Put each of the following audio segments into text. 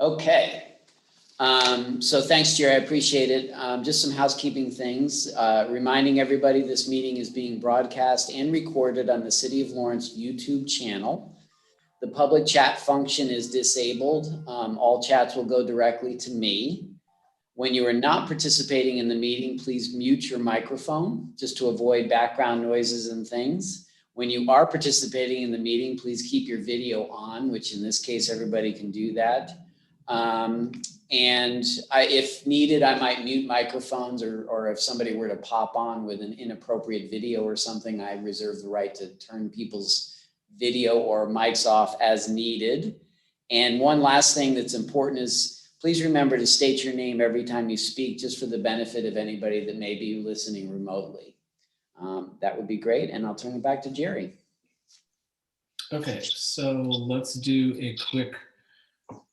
Okay. So thanks, Jerry. I appreciate it. Just some housekeeping things. Reminding everybody this meeting is being broadcast and recorded on the City of Lawrence YouTube channel. The public chat function is disabled. All chats will go directly to me. When you are not participating in the meeting, please mute your microphone just to avoid background noises and things. When you are participating in the meeting, please keep your video on, which in this case, everybody can do that. If needed, I might mute microphones or if somebody were to pop on with an inappropriate video or something, I reserve the right to turn people's video or mics off as needed. And one last thing that's important is please remember to state your name every time you speak, just for the benefit of anybody that may be listening remotely. That would be great. And I'll turn it back to Jerry. Okay, so let's do a quick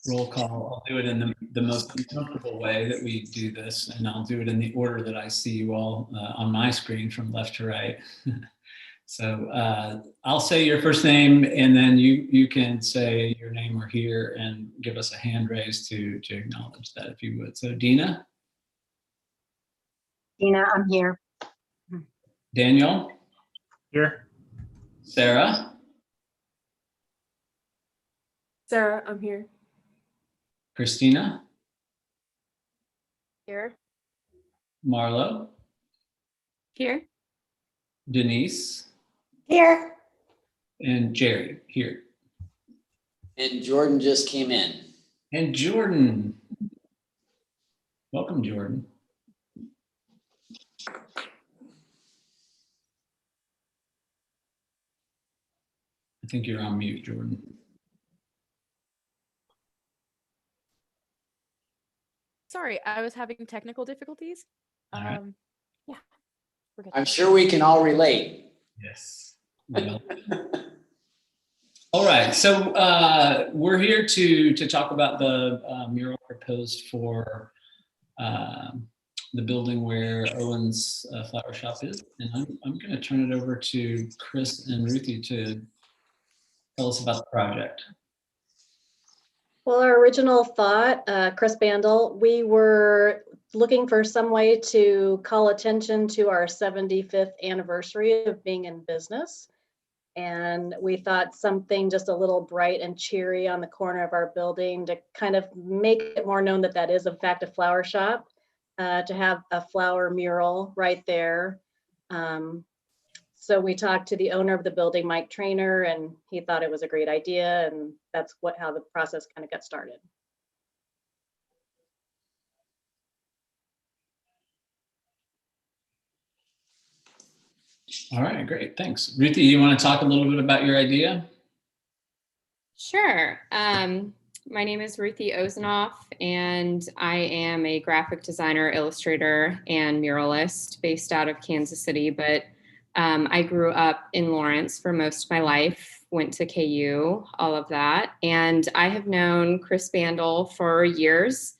roll call. I'll do it in the most comfortable way that we do this, and I'll do it in the order that I see you all on my screen from left to right. So I'll say your first name, and then you can say your or here and give us a hand raise to acknowledge that, if you would. So Dina? Dina, I'm here. Daniel? Here. Sarah? Sarah, I'm here. Christina? Here. Marlo? Here. Denise? Here. And Jerry, here. And Jordan just came in. And Jordan. Welcome, Jordan. I think you're on mute, Jordan. Sorry, I was having technical difficulties. All right. Yeah, we're good. I'm sure we can all relate. Yes. Well. All right, so we're here to talk about the mural proposed for the building where Owens Flower Shop is. And I'm going to turn it over to Chris and Ruthie to tell us about the project. Well, our original thought, Chris Bandel, we were looking for some way to call attention to our 75th anniversary of being in business. And we thought something just a little bright and cheery on the corner of our building to kind of make it more known that that is in fact a flower shop, to have a flower mural right there. So we talked to the owner of the building, Mike Trainer, and he thought it was a great idea, and that's how the process kind of got started. All right, great, thanks. Ruthie, you want to talk a little bit about your idea? Sure. My name is Ruthie Ozenoff, and I am a graphic designer, illustrator, and muralist based out of Kansas City, but I grew up in Lawrence for most of my life, went to KU, all of that. And I have known Chris Bandel for years.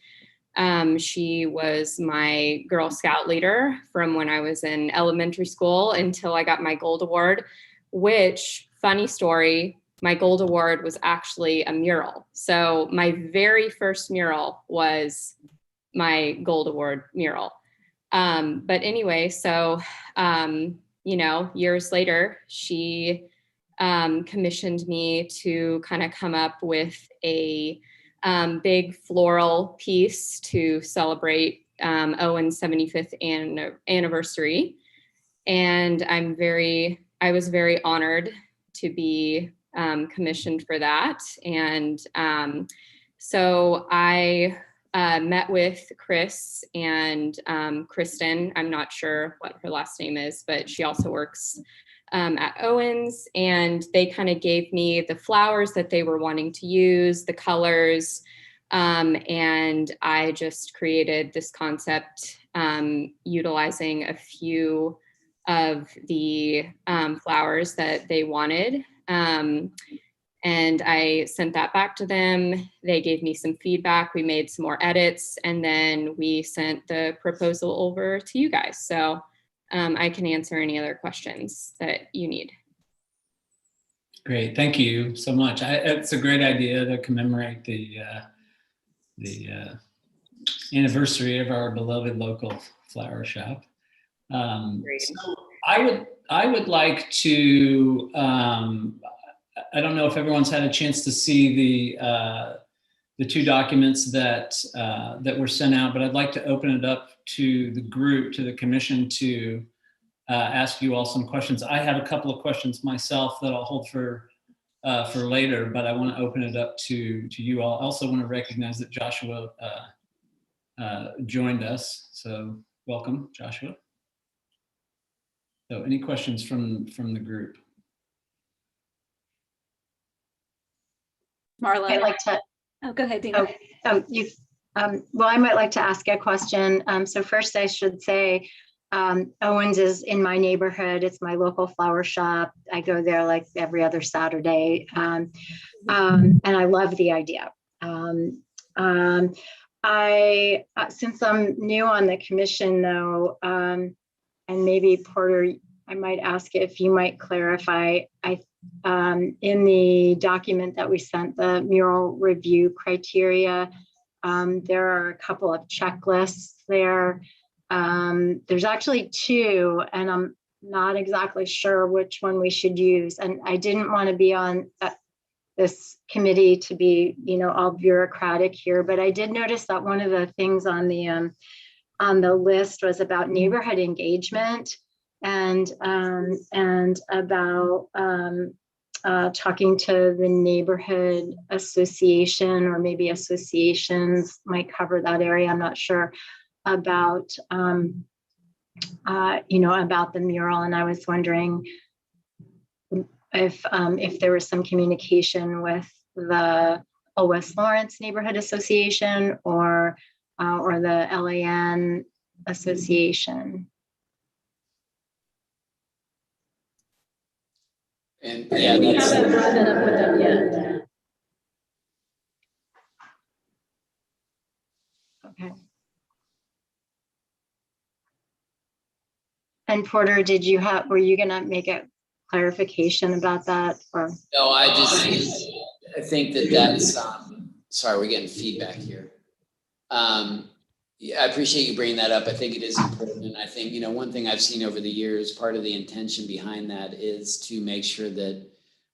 She was my Girl Scout leader from when I was in elementary school until I got my Gold Award, which, funny story, my Gold Award was actually a mural. So my very first mural was my Gold Award mural. But anyway, so, you know, years later, she commissioned me to kind of come up with a big floral piece to celebrate Owens' 75th anniversary. And I was very honored to be commissioned for that. And so I met with Chris and Kristen. I'm not sure what her last name is, but she also works at Owens, and they kind of gave me the flowers that they were wanting to use, the colors, and I just created this concept utilizing a few of the flowers that they wanted. And I sent that back to them. They gave me some feedback. We made some more edits, and then we sent the proposal over to you guys. So I can answer any other questions that you need. Great, thank you so much. It's a great idea to commemorate the anniversary of our beloved local flower shop. Great. So I would like to, I don't know if everyone's had a chance to see the two documents that were sent out, but I'd like to open it up to the group, to the commission, to ask you all some questions. I have a couple of questions myself that I'll hold for later, but I want to open it up to you all. I also want to recognize that Joshua joined us, so welcome, Joshua. So any questions from the group? Marla. I'd like to, Oh, go ahead, Dina. well, I might like to ask a question. So first I should say, Owens is in my neighborhood. It's my local flower shop. I go there like every other Saturday. And I love the idea. Since I'm new on the commission though, and maybe Porter, I might ask if you might clarify, in the document that we sent, the mural review criteria, there are a couple of checklists there. There's actually two, and I'm not exactly sure which one we should use. And I didn't want to be on this committee to be, all bureaucratic here, but I did notice that one of the things on the list was about neighborhood engagement and about talking to the neighborhood association, or maybe associations might cover that area. I'm not sure about, about the mural. And I was wondering if there was some communication with the Old West Lawrence Neighborhood Association or the LAN Association. And yeah, We that's, haven't brought that up with them yet. Okay. And Porter, were you gonna make a clarification about that, or? no, I think that's, sorry, we're getting feedback here. Yeah, I appreciate you bringing that up. I think it is important. And I think, one thing I've seen over the years, part of the intention behind that is to make sure that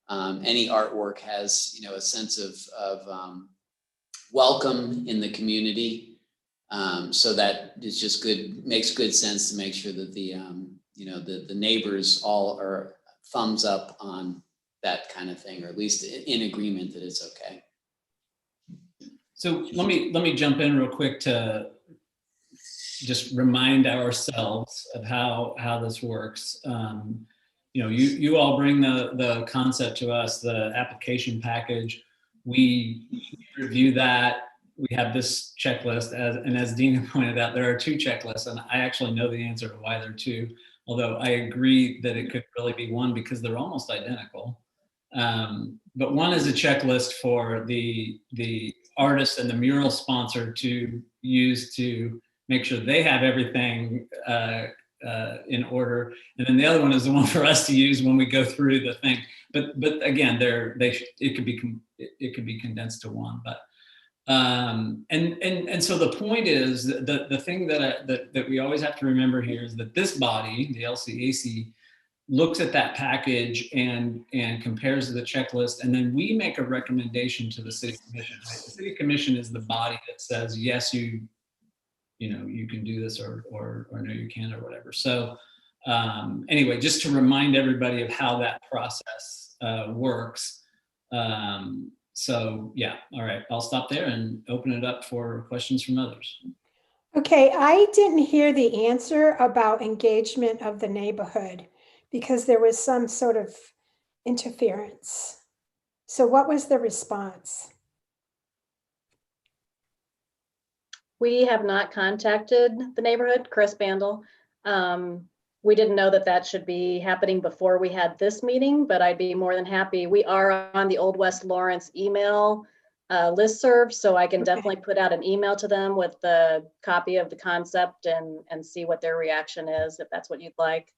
any artwork has, a sense of welcome in the community. So that is just good, makes good sense to make sure that the neighbors all are thumbs up on that kind of thing, or at least in agreement that it's okay. So let me jump in real quick to just remind ourselves of how this works. You all bring the concept to us, the application package. We review that. We have this checklist, and as Dina pointed out, there are two checklists, and I actually know the answer to why there are two, although I agree that it could really be one because they're almost identical. But one is a checklist for the artist and the mural sponsor to use to make sure they have everything in order, and then the other one is the one for us to use when we go through the thing. But again, it could be condensed to one. But and so the point is that the thing that we always have to remember here is that this body, the LCAC, looks at that package and compares the checklist, and then we make a recommendation to the city commission. Right? The city commission is the body that says yes, you can do this, or no, you can't, or whatever. So anyway, just to remind everybody of how that process works. So yeah, all right, I'll stop there and open it up for questions from others. Okay, I didn't hear the answer about engagement of the neighborhood because there was some sort of interference. So what was the response? We have not contacted the neighborhood, Chris Bandel. We didn't know that should be happening before we had this meeting, but I'd be more than happy. We are on the Old West Lawrence email listserv, so I can definitely put out an email to them with the copy of the concept and see what their reaction is, if that's what you'd like.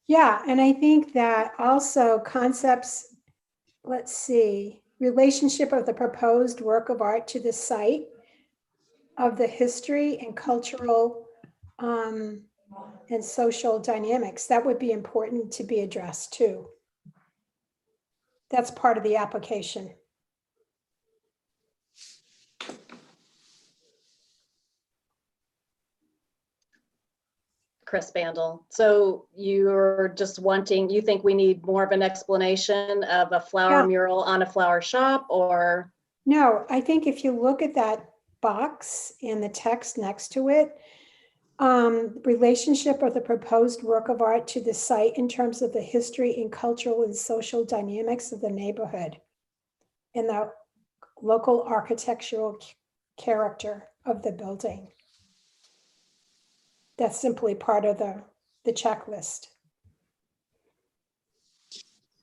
Yeah, and I think that also concepts, let's see, relationship of the proposed work of art to the site. of the history and cultural and social dynamics. That would be important to be addressed too. That's part of the application. Chris Bandel. So you're just wanting, you think we need more of an explanation of a flower Yeah. mural on a flower shop, or? No, I think if you look at that box and the text next to it, relationship of the proposed work of art to the site in terms of the history and cultural and social dynamics of the neighborhood and the local architectural character of the building. That's simply part of the checklist.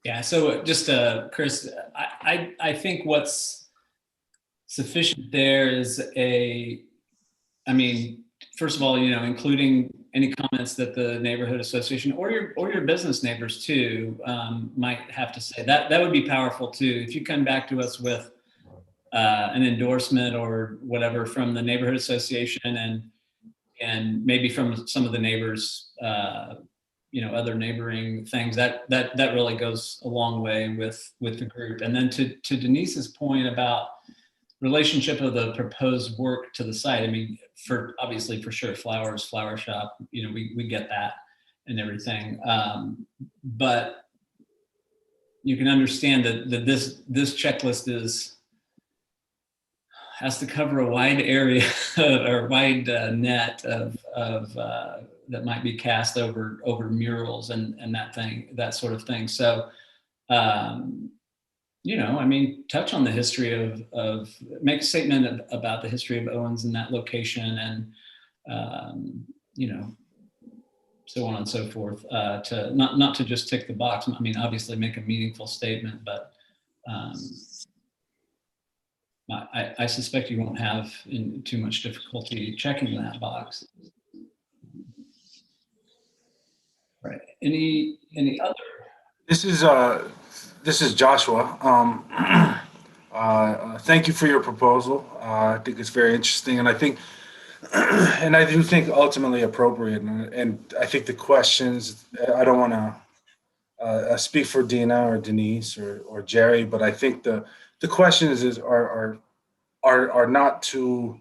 Yeah, so just Chris, I think what's sufficient there is I mean, first of all, you know, including any comments that the neighborhood association or your business neighbors too might have to say. That would be powerful too. If you come back to us with an endorsement or whatever from the neighborhood association and maybe from some of the neighbors, you know, other neighboring things, that really goes a long way with the group. And then to Denise's point about relationship of the proposed work to the site, I mean, obviously for sure, flowers, flower shop, you know, we get that and everything. But you can understand that this checklist has to cover a wide area or wide net of that might be cast over murals and that sort of thing. So, you know, I mean, touch on the history of make a statement about the history of Owens and that location, and you know, so on and so forth. To not to just tick the box. I mean, obviously make a meaningful statement, but I suspect you won't have too much difficulty checking that box. Right. Any other? This is Joshua. Thank you for your proposal. I think it's very interesting, and I think, and I do think ultimately appropriate. And I think the questions, I don't want to speak for Dina or Denise or Jerry, but I think the questions are not to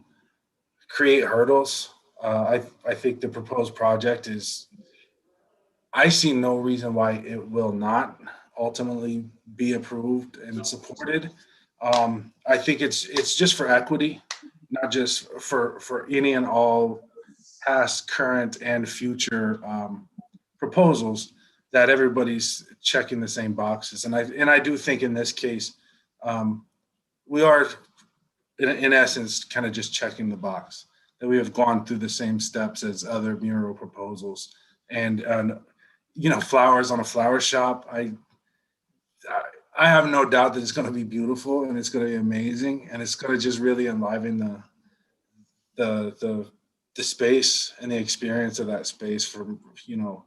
create hurdles. I think the proposed project is. I see no reason why it will not ultimately be approved and supported. I think it's just for equity, not just for any and all past, current, and future proposals, that everybody's checking the same boxes. And I do think in this case, we are in essence kind of just checking the box, that we have gone through the same steps as other mural proposals. And you know, flowers on a flower shop, I have no doubt that it's going to be beautiful and it's going to be amazing, and it's going to just really enliven the space and the experience of that space for, you know,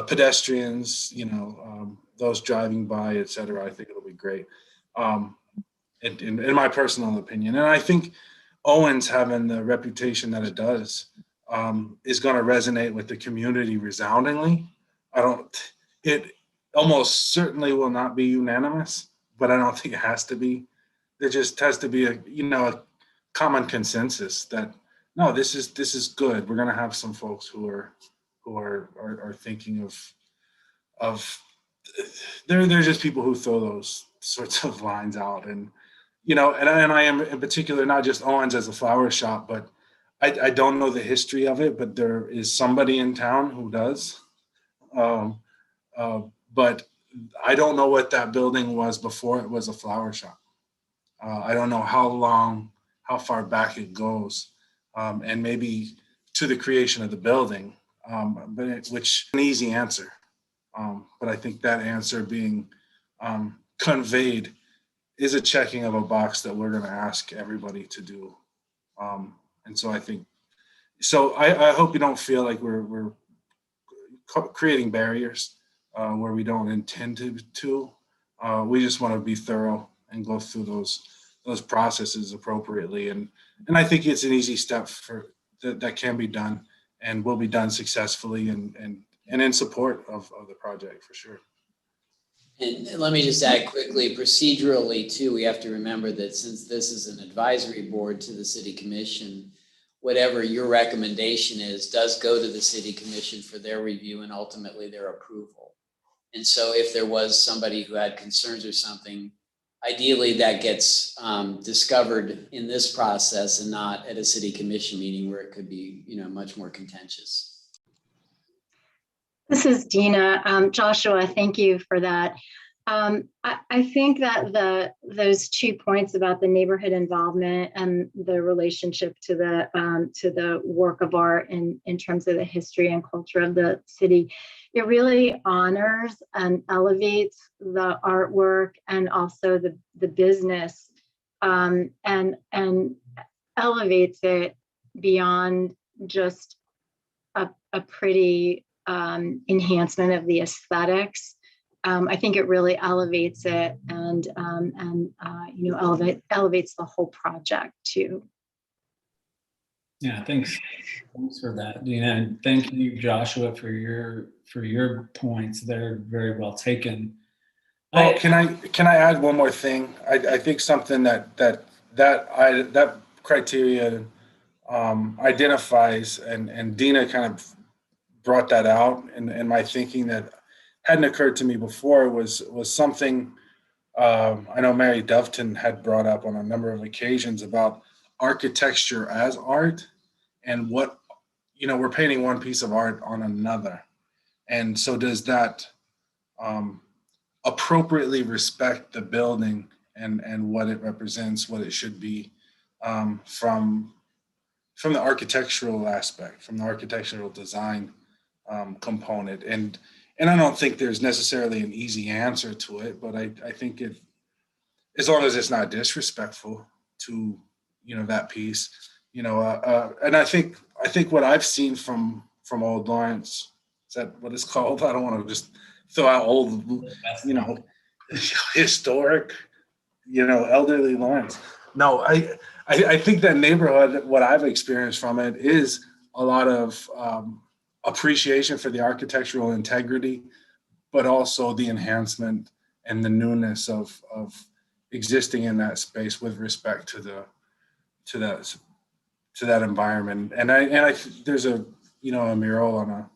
pedestrians, you know, those driving by, et cetera. I think it'll be great, in my personal opinion. And I think Owens, having the reputation that it does, is going to resonate with the community resoundingly. It almost certainly will not be unanimous, but I don't think it has to be. There just has to be a common consensus that, no, this is good. We're going to have some folks who are thinking of they're just people who throw those sorts of lines out. And, you know, and I am in particular, not just Owens as a flower shop, but I don't know the history of it, but there is somebody in town who does. But I don't know what that building was before it was a flower shop. I don't know how far back it goes, and maybe to the creation of the building, which an easy answer. But I think that answer being conveyed is a checking of a box that we're going to ask everybody to do. And so I hope you don't feel like we're creating barriers where we don't intend to. We just want to be thorough and go through those those processes appropriately. And I think it's an easy step for that can be done and will be done successfully and in support of the project for sure. And let me just add quickly, procedurally too, we have to remember that since this is an advisory board to the city commission, whatever your recommendation is, does go to the city commission for their review and ultimately their approval. And so if there was somebody who had concerns or something, ideally that gets discovered in this process and not at a city commission meeting where it could be, much more contentious. This is Dina. Joshua, thank you for that. I think that those 2 points about the neighborhood involvement and the relationship to the work of art in terms of the history and culture of the city, it really honors and elevates the artwork and also the business and elevates it beyond just a pretty enhancement of the aesthetics. I think it really elevates it and elevates the whole project too. Yeah, thanks for that, Dina, and thank you, Joshua, for your points. They're very well taken. Well, can I add one more thing? I think something that criteria identifies, and Dina kind of brought that out in my thinking that hadn't occurred to me before was something I know Mary Doveton had brought up on a number of occasions about architecture as art, and what, we're painting one piece of art on another. And so does that appropriately respect the building and what it represents, what it should be, from the architectural aspect, from the architectural design component. And I don't think there's necessarily an easy answer to it, but I think it, as long as it's not disrespectful to, that piece, and I think what I've seen from Old Lawrence, is that what it's called? I don't want to just throw out old, historic, elderly Lawrence. No, I think that neighborhood, what I've experienced from it is a lot of appreciation for the architectural integrity, but also the enhancement and the newness of existing in that space with respect to that environment. And I there's a mural on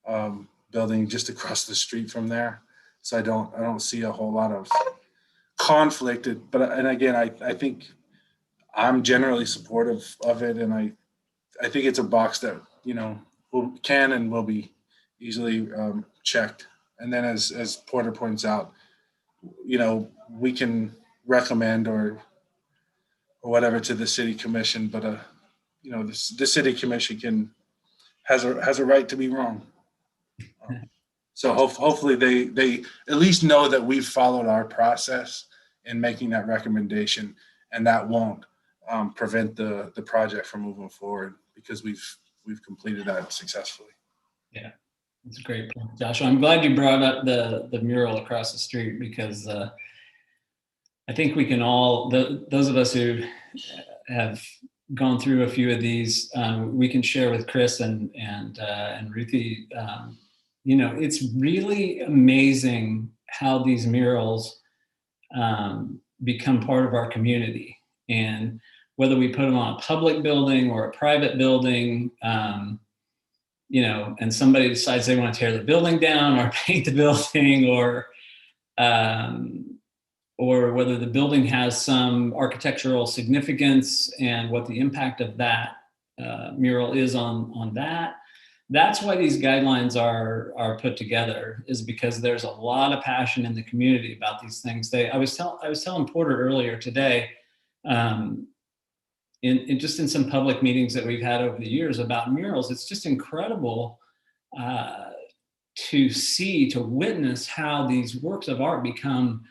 a building just across the street from there, so I don't see a whole lot of conflict. And again, I think I'm generally supportive of it, and I think it's a box that can and will be easily checked. And then as Porter points out, we can recommend or whatever to the city commission, but the city commission has a right to be wrong. So hopefully they at least know that we've followed our process in making that recommendation, and that won't prevent the project from moving forward, because we've completed that successfully. Yeah, that's a great point, Joshua. I'm glad you brought up the mural across the street, because I think we can all, those of us who have gone through a few of these, we can share with Chris and Ruthie. It's really amazing how these murals become part of our community, and whether we put them on a public building or a private building, and somebody decides they want to tear the building down or paint the building, or whether the building has some architectural significance and what the impact of that mural is on that. That's why these guidelines are put together, is because there's a lot of passion in the community about these things. I was telling Porter earlier today, in some public meetings that we've had over the years about murals, it's just incredible to witness how these works of art become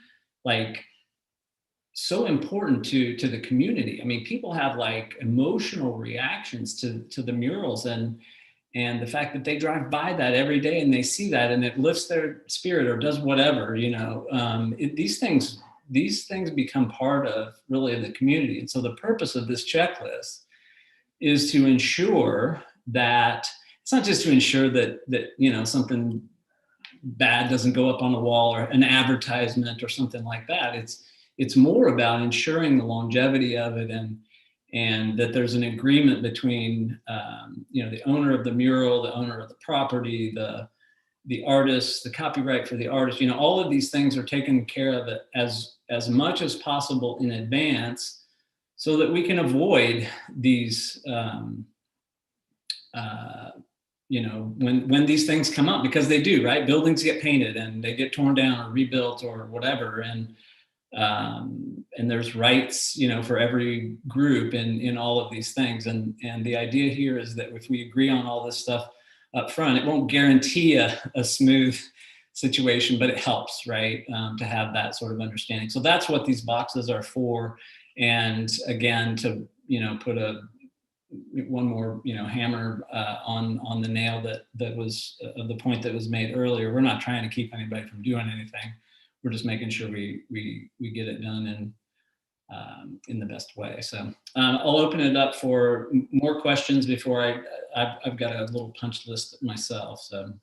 so important to the community. I mean, people have emotional reactions to the murals, and the fact that they drive by that every day and they see that and it lifts their spirit or does whatever, these things these things become part of really of the community. And so the purpose of this checklist is to ensure that it's not just to ensure that something bad doesn't go up on a wall or an advertisement or something like that. It's more about ensuring the longevity of it and that there's an agreement between the owner of the mural, the owner of the property, the artist, the copyright for the artist. All of these things are taken care of as much as possible in advance, so that we can avoid these when these things come up, because they do, right? Buildings get painted and they get torn down or rebuilt or whatever, and there's rights, for every group in all of these things. And the idea here is that if we agree on all this stuff up front, it won't guarantee a smooth situation, but it helps, right? To have that sort of understanding. So that's what these boxes are for. And again, to put one more hammer on the nail that was the point that was made earlier. We're not trying to keep anybody from doing anything. We're just making sure we get it done in the best way. So I'll open it up for more questions before I've got a little punch list myself. So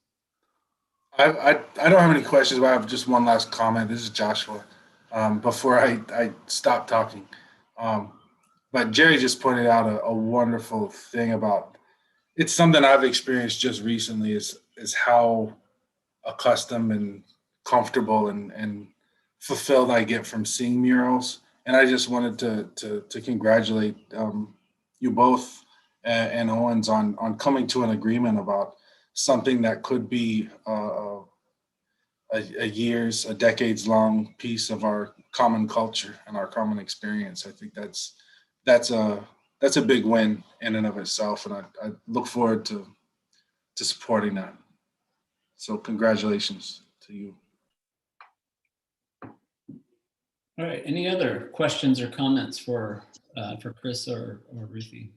I don't have any questions, but I have just one last comment. This is Joshua. Before I stop talking. But Jerry just pointed out a wonderful thing about, it's something I've experienced just recently, is how accustomed and comfortable and fulfilled I get from seeing murals. And I just wanted to congratulate you both and Owens on coming to an agreement about something that could be a decades long piece of our common culture and our common experience. I think that's a big win in and of itself, and I look forward to supporting that. So congratulations to you. all right, any other questions or comments for Chris or Ruthie?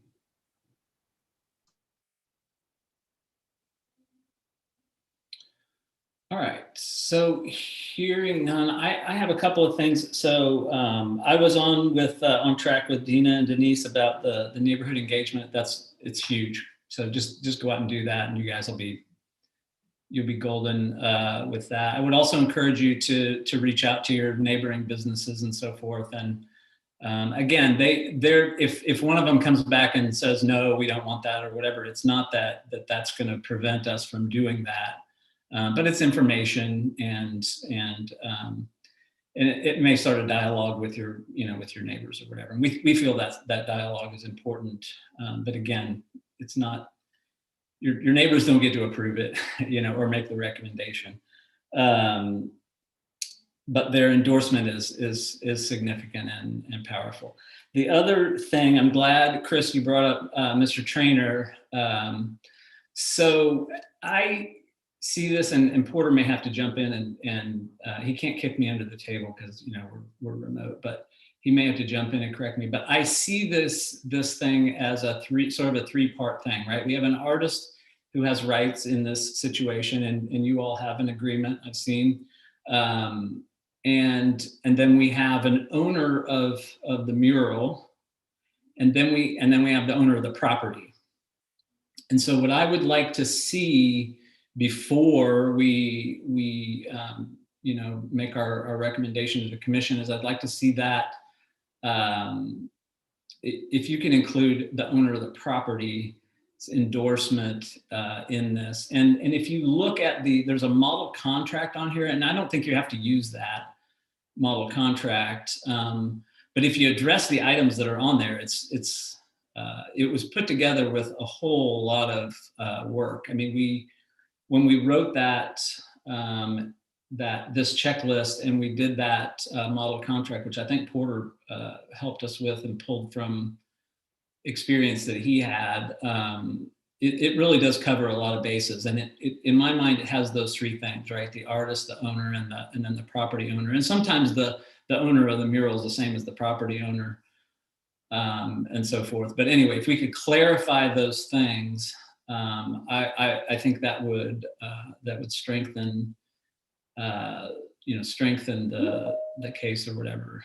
All right, so hearing none, I have a couple of things. So I was on track with Dina and Denise about the neighborhood engagement. It's huge. So just go out and do that, and you guys you'll be golden with that. I would also encourage you to reach out to your neighboring businesses and so forth. And again, if one of them comes back and says, no, we don't want that or whatever, it's not that's going to prevent us from doing that. But it's information, and it may start a dialogue with your neighbors or whatever. And we feel that dialogue is important. But again, it's not, your neighbors don't get to approve it, or make the recommendation. But their endorsement is significant and powerful. The other thing, I'm glad, Chris, you brought up Mr. Trainer. So I see this, and Porter may have to jump in, and he can't kick me under the table because we're remote, but he may have to jump in and correct me. But I see this thing as a three-part thing, right? We have an artist who has rights in this situation, and you all have an agreement, I've seen, and then we have an owner of the mural, and then we have the owner of the property. And so what I would like to see before we make our recommendation to the commission is, I'd like to see that if you can include the owner of the property's endorsement in this. And if you look at there's a model contract on here, and I don't think you have to use that model contract, but if you address the items that are on there, it was put together with a whole lot of work. I mean, when we wrote this checklist, and we did that model contract, which I think Porter helped us with and pulled from experience that he had, it really does cover a lot of bases. And it in my mind, it has those three things, right? The artist, the owner, and then the property owner. And sometimes the owner of the mural is the same as the property owner, and so forth. But anyway, if we could clarify those things, I think that would strengthen strengthen the case or whatever.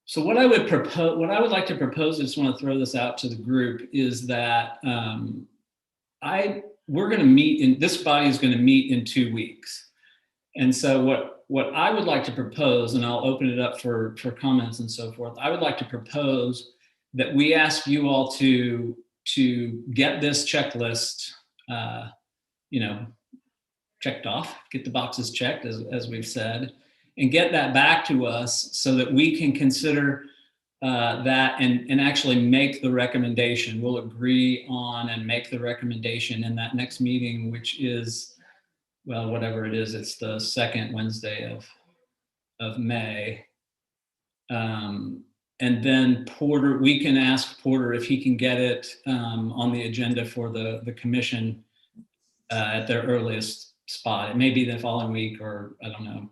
So what I would propose, what I would like to propose, I just want to throw this out to the group, is that we're going to meet in, this body is going to meet in 2 weeks. And so what I would like to propose, and I'll open it up for comments and so forth, I would like to propose that we ask you all to get this checklist, checked off, get the boxes checked, as we've said, and get that back to us so that we can consider that and actually make the recommendation. We'll agree on and make the recommendation in that next meeting, which is, well, whatever it is, it's the second Wednesday of May. And then Porter, we can ask Porter if he can get it on the agenda for the commission at their earliest spot. It may be the following week, or I don't know,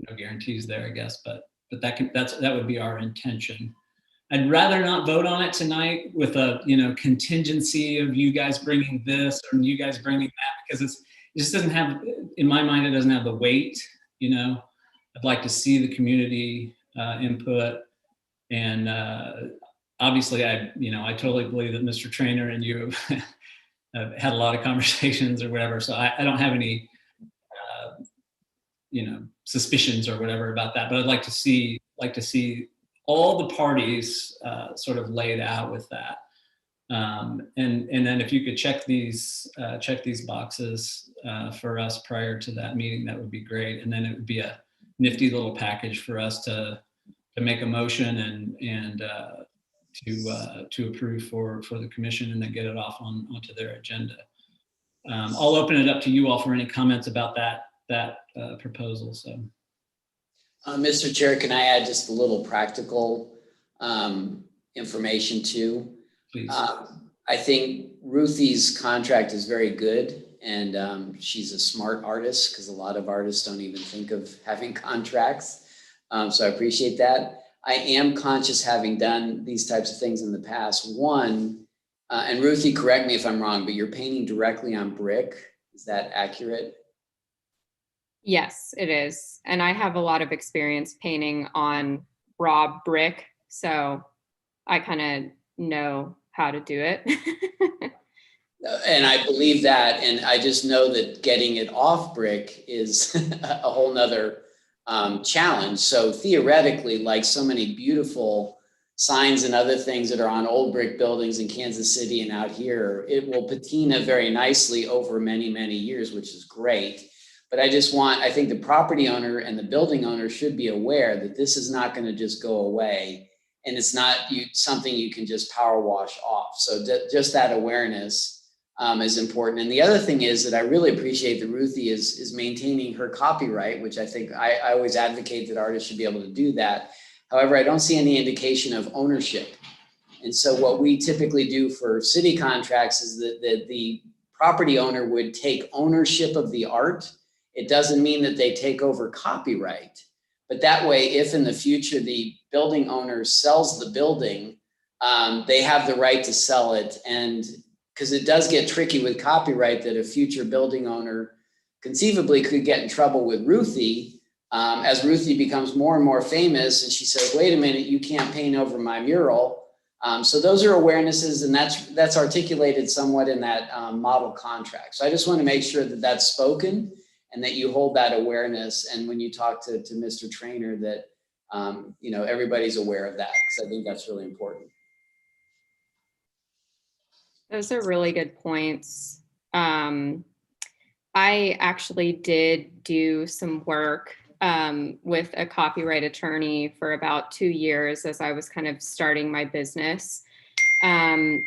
no guarantees there, I guess, but that would be our intention. I'd rather not vote on it tonight with a contingency of you guys bringing this or you guys bringing that, because it just doesn't have, in my mind, it doesn't have the weight. I'd like to see the community input, and obviously I totally believe that Mr. Trainer and you have had a lot of conversations or whatever, so I don't have any suspicions or whatever about that, but I'd like to see all the parties sort of laid out with that. And then if you could check these boxes for us prior to that meeting, that would be great. And then it would be a nifty little package for us to make a motion and to approve for the commission, and then get it off onto their agenda. I'll open it up to you all for any comments about that proposal. So, Mr. Chair, can I add just a little practical information too? Please. I think Ruthie's contract is very good, and she's a smart artist, because a lot of artists don't even think of having contracts. So I appreciate that. I am conscious, having done these types of things in the past. One, and Ruthie, correct me if I'm wrong, but you're painting directly on brick. Is that accurate? Yes, it is. And I have a lot of experience painting on raw brick, so I kind of know how to do it. And I believe that, and I just know that getting it off brick is a whole nother challenge. So theoretically, like so many beautiful signs and other things that are on old brick buildings in Kansas City and out here, it will patina very nicely over many, many years, which is great. But I think the property owner and the building owner should be aware that this is not going to just go away, and it's not something you can just power wash off. So just that awareness is important. And the other thing is that I really appreciate that Ruthie is maintaining her copyright, which I think I always advocate that artists should be able to do that. However, I don't see any indication of ownership. And so what we typically do for city contracts is that the property owner would take ownership of the art. It doesn't mean that they take over copyright, but that way, if in the future the building owner sells the building, they have the right to sell it. And because it does get tricky with copyright, that a future building owner conceivably could get in trouble with Ruthie as Ruthie becomes more and more famous, and she says, wait a minute, you can't paint over my mural. So those are awarenesses, and that's articulated somewhat in that model contract. So I just want to make sure that that's spoken, and that you hold that awareness. And when you talk to Mr. Trainer, that everybody's aware of that, because I think that's really important. Those are really good points. I actually did do some work with a copyright attorney for about 2 years as I was kind of starting my business. And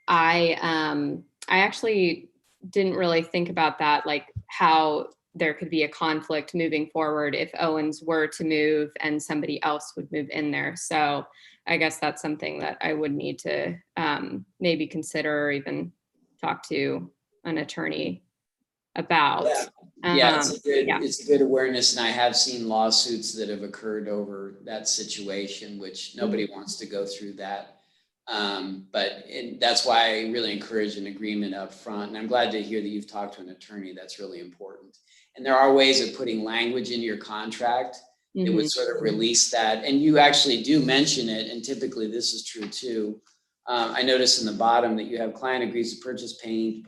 I actually didn't really think about that, like how there could be a conflict moving forward if Owens were to move and somebody else would move in there. So I guess that's something that I would need to maybe consider, or even talk to an attorney about. Yeah, it's a good awareness, and I have seen lawsuits that have occurred over that situation, which nobody wants to go through that. But that's why I really encourage an agreement up front. And I'm glad to hear that you've talked to an attorney. That's really important. And there are ways of putting language in your contract that would sort of release that. And you actually do mention it, and typically this is true too. I noticed in the bottom that you have client agrees to purchase paint,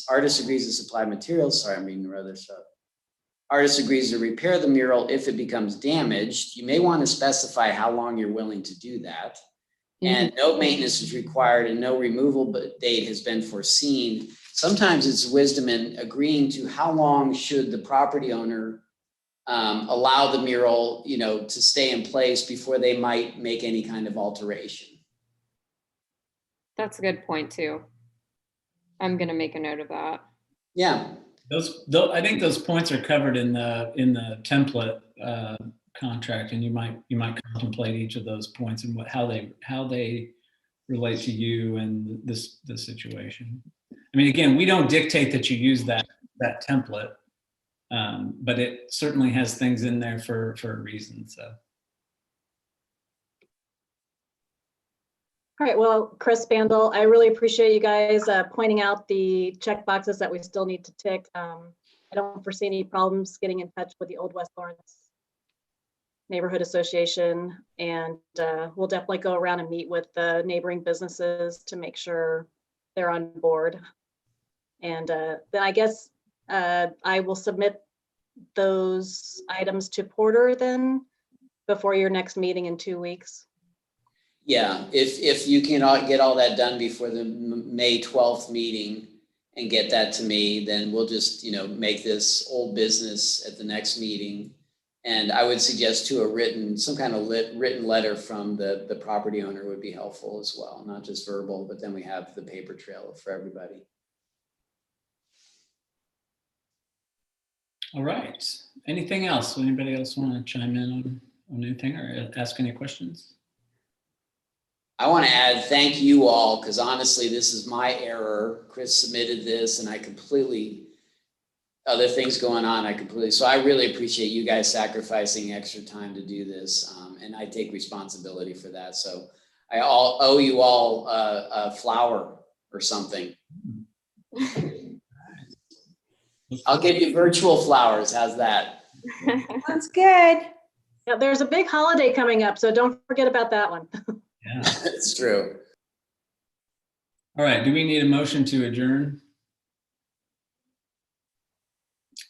artist agrees to supply materials. Sorry, I'm reading the other stuff. Artist agrees to repair the mural if it becomes damaged. You may want to specify how long you're willing to do that. And no maintenance is required and no removal date has been foreseen. Sometimes it's wisdom in agreeing to how long should the property owner allow the mural, to stay in place before they might make any kind of alteration. That's a good point too. I'm gonna make a note of that. Yeah. I think those points are covered in the template contract, and you might contemplate each of those points and how they relate to you and the situation. I mean, again, we don't dictate that you use that template, but it certainly has things in there for a reason. So. All right, well, Chris Bandel, I really appreciate you guys pointing out the check boxes that we still need to tick. I don't foresee any problems getting in touch with the Old West Lawrence Neighborhood Association, and we'll definitely go around and meet with the neighboring businesses to make sure they're on board. And then I guess I will submit those items to Porter then before your next meeting in 2 weeks. Yeah, if you can get all that done before the May 12th meeting and get that to me, then we'll just, make this old business at the next meeting. And I would suggest too some kind of written letter from the property owner would be helpful as well, not just verbal, but then we have the paper trail for everybody. All right. Anything else? Anybody else want to chime in on anything or ask any questions? I want to add thank you all, because honestly, this is my error. Chris submitted this and other things going on, so I really appreciate you guys sacrificing extra time to do this. And I take responsibility for that. So I owe you all a flower or something. I'll give you virtual flowers. How's that? Sounds good. Yeah, there's a big holiday coming up, so don't forget about that one. Yeah. It's true. All right. Do we need a motion to adjourn?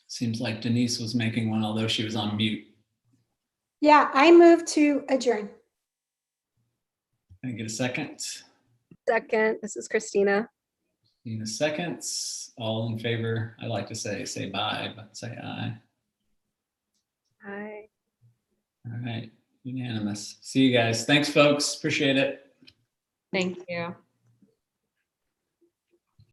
Seems like Denise was making one, although she was on mute. Yeah, I move to adjourn. Can I get a second? Second, this is Christina. In a second. All in favor? I like to say bye, but say aye. Hi. All right. Unanimous. See you guys. Thanks, folks. Appreciate it. Thank you.